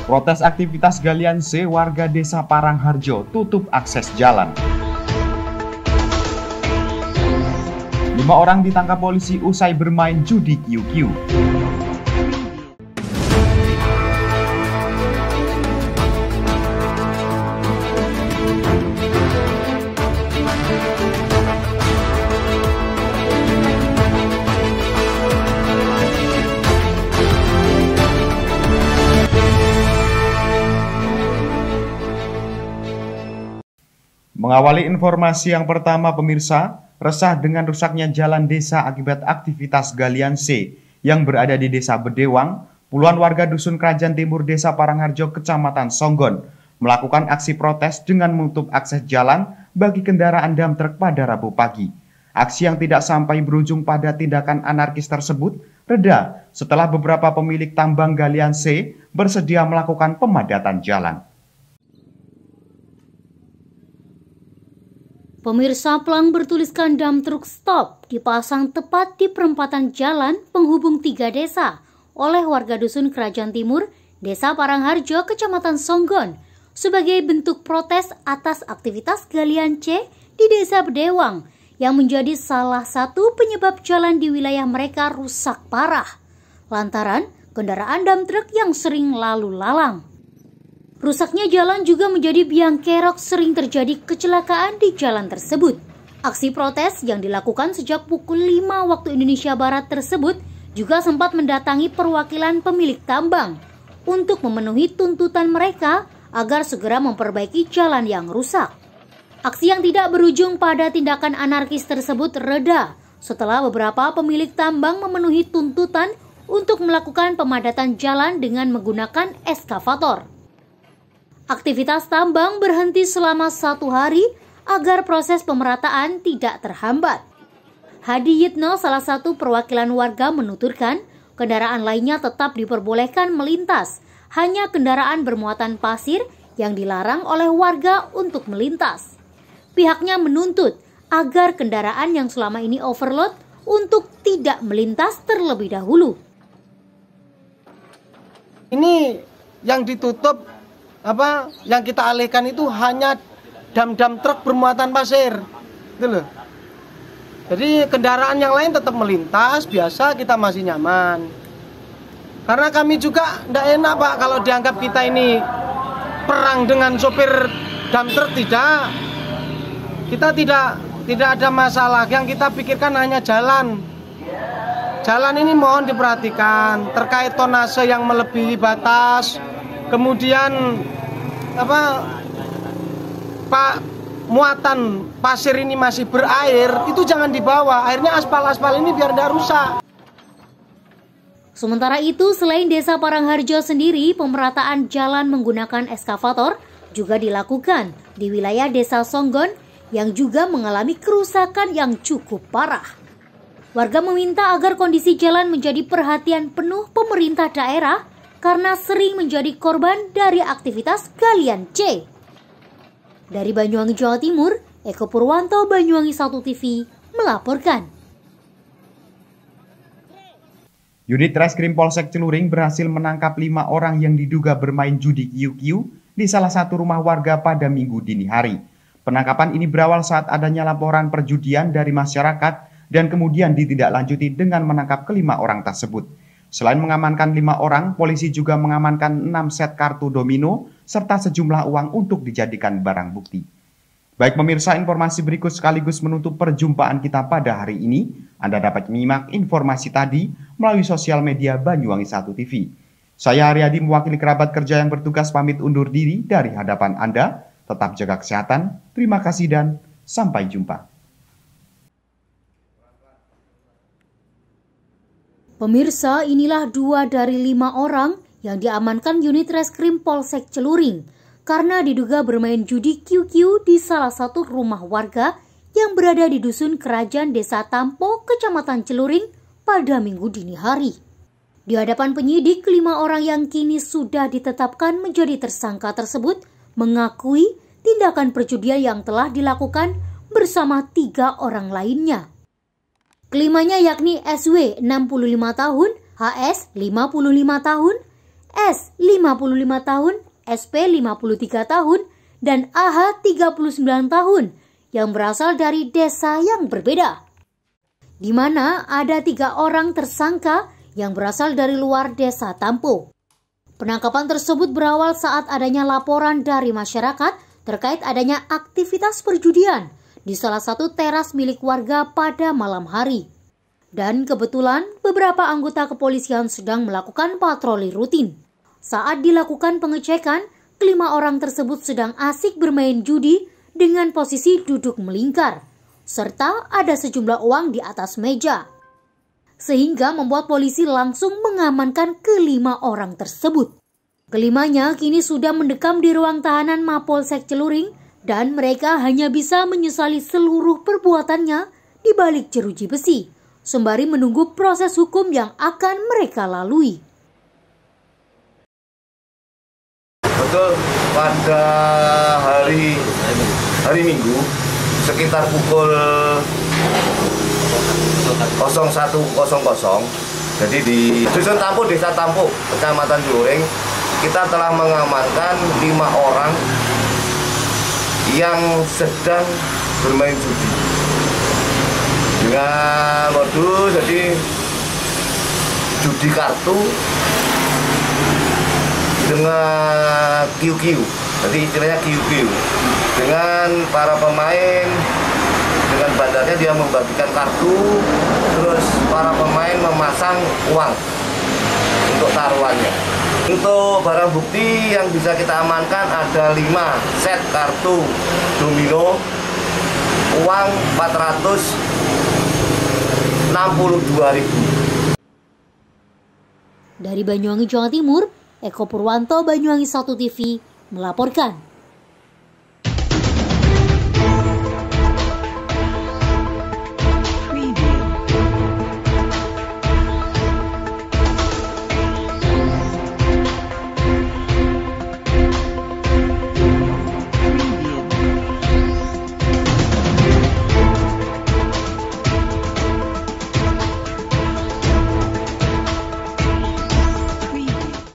Protes aktivitas galian C, warga desa Parangharjo tutup akses jalan. 5 orang ditangkap polisi usai bermain judi QQ. Mengawali informasi yang pertama, pemirsa, resah dengan rusaknya jalan desa akibat aktivitas galian C yang berada di Desa Bedewang, puluhan warga Dusun Kerajaan Timur Desa Parangharjo, Kecamatan Songgon, melakukan aksi protes dengan menutup akses jalan bagi kendaraan dam truk pada Rabu pagi. Aksi yang tidak sampai berujung pada tindakan anarkis tersebut reda setelah beberapa pemilik tambang galian C bersedia melakukan pemadatan jalan. Pemirsa, pelang bertuliskan dam truk stop dipasang tepat di perempatan jalan penghubung 3 desa oleh warga Dusun Kerajaan Timur, Desa Parangharjo, Kecamatan Songgon, sebagai bentuk protes atas aktivitas galian C di Desa Bedewang yang menjadi salah satu penyebab jalan di wilayah mereka rusak parah lantaran kendaraan dam truk yang sering lalu lalang. Rusaknya jalan juga menjadi biang kerok, sering terjadi kecelakaan di jalan tersebut. Aksi protes yang dilakukan sejak pukul 5 waktu Indonesia Barat tersebut juga sempat mendatangi perwakilan pemilik tambang untuk memenuhi tuntutan mereka agar segera memperbaiki jalan yang rusak. Aksi yang tidak berujung pada tindakan anarkis tersebut reda setelah beberapa pemilik tambang memenuhi tuntutan untuk melakukan pemadatan jalan dengan menggunakan eskavator. Aktivitas tambang berhenti selama 1 hari agar proses pemerataan tidak terhambat. Hadi Yitno, salah satu perwakilan warga, menuturkan kendaraan lainnya tetap diperbolehkan melintas, hanya kendaraan bermuatan pasir yang dilarang oleh warga untuk melintas. Pihaknya menuntut agar kendaraan yang selama ini overload untuk tidak melintas terlebih dahulu. Ini yang ditutup, yang kita alihkan itu hanya dam-dam truk bermuatan pasir, gitu loh. Jadi kendaraan yang lain tetap melintas biasa, kita masih nyaman. Karena kami juga tidak enak, Pak, kalau dianggap kita ini perang dengan sopir dam truk. Tidak, kita tidak ada masalah. Yang kita pikirkan hanya jalan. Jalan ini mohon diperhatikan terkait tonase yang melebihi batas. Kemudian Pak, muatan pasir ini masih berair, itu jangan dibawa. Akhirnya aspal-aspal ini biar tidak rusak. Sementara itu, selain Desa Parangharjo sendiri, pemerataan jalan menggunakan eskavator juga dilakukan di wilayah Desa Songgon yang juga mengalami kerusakan yang cukup parah. Warga meminta agar kondisi jalan menjadi perhatian penuh pemerintah daerah karena sering menjadi korban dari aktivitas galian C. Dari Banyuwangi, Jawa Timur, Eko Purwanto, Banyuwangi 1 TV melaporkan. Unit Reskrim Polsek Celuring berhasil menangkap 5 orang yang diduga bermain judi QQ di salah satu rumah warga pada Minggu dini hari. Penangkapan ini berawal saat adanya laporan perjudian dari masyarakat dan kemudian ditindaklanjuti dengan menangkap kelima orang tersebut. Selain mengamankan 5 orang, polisi juga mengamankan 6 set kartu domino serta sejumlah uang untuk dijadikan barang bukti. Baik pemirsa, informasi berikut sekaligus menutup perjumpaan kita pada hari ini. Anda dapat menyimak informasi tadi melalui sosial media Banyuwangi 1 TV. Saya Haryadi mewakili kerabat kerja yang bertugas pamit undur diri dari hadapan Anda. Tetap jaga kesehatan, terima kasih dan sampai jumpa. Pemirsa, inilah 2 dari 5 orang yang diamankan unit Reskrim Polsek Celuring karena diduga bermain judi QQ di salah satu rumah warga yang berada di Dusun Kerajaan Desa Tampo, Kecamatan Celuring pada Minggu dini hari. Di hadapan penyidik, 5 orang yang kini sudah ditetapkan menjadi tersangka tersebut mengakui tindakan perjudian yang telah dilakukan bersama 3 orang lainnya. Kelimanya yakni SW 65 tahun, HS 55 tahun, S 55 tahun, SP 53 tahun, dan AH 39 tahun yang berasal dari desa yang berbeda. Di mana ada 3 orang tersangka yang berasal dari luar desa Tampo. Penangkapan tersebut berawal saat adanya laporan dari masyarakat terkait adanya aktivitas perjudian di salah satu teras milik warga pada malam hari. Dan kebetulan beberapa anggota kepolisian sedang melakukan patroli rutin. Saat dilakukan pengecekan, 5 orang tersebut sedang asik bermain judi dengan posisi duduk melingkar, serta ada sejumlah uang di atas meja. Sehingga membuat polisi langsung mengamankan ke-5 orang tersebut. Kelimanya kini sudah mendekam di ruang tahanan Mapolsek Celuring dan mereka hanya bisa menyesali seluruh perbuatannya di balik jeruji besi, sembari menunggu proses hukum yang akan mereka lalui. Betul, pada hari Minggu sekitar pukul 01.00, jadi di Dusun Tampo, Desa Tampo, Kecamatan Celuring, kita telah mengamankan 5 orang yang sedang bermain judi dengan modus jadi judi kartu dengan QQ, jadi istilahnya QQ, dengan para pemain. Dengan bandarnya dia membagikan kartu, terus para pemain memasang uang untuk taruhannya. Untuk barang bukti yang bisa kita amankan ada 5 set kartu domino, uang 462.000. Dari Banyuwangi, Jawa Timur, Eko Purwanto, Banyuwangi 1 TV melaporkan.